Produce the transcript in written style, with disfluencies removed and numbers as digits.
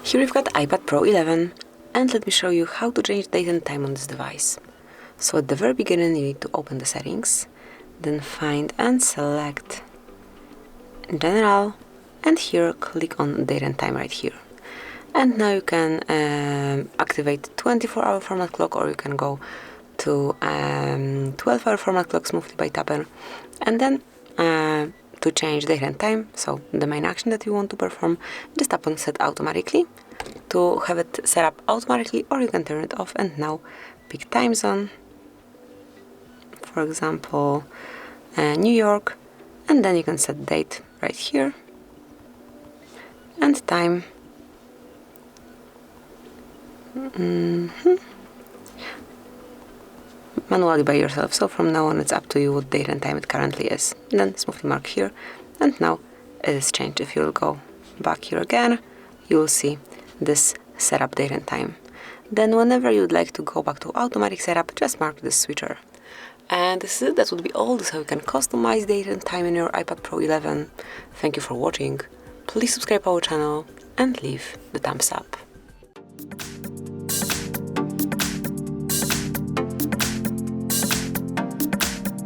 Here we've got iPad Pro 11, and let me show you how to change date and time on this device. So at the very beginning you need to open the settings, then find and select General, and here click on date and time right here. And now you can activate 24-hour format clock, or you can go to 12-hour format clock smoothly by tapping, and then to change date and time, so the main action that you want to perform, just tap on set automatically to have it set up automatically, or you can turn it off. And now pick time zone, for example New York, and then you can set date right here and time. Manually by yourself, so from now on it's up to you what date and time it currently is. Then smoothly mark here, and now it is changed. If you'll go back here again, you will see this setup date and time. Then whenever you'd like to go back to automatic setup, just mark this switcher. And this is it. That would be all. This is how you can customize date and time in your iPad Pro 11. Thank you for watching. Please subscribe our channel and leave the thumbs up.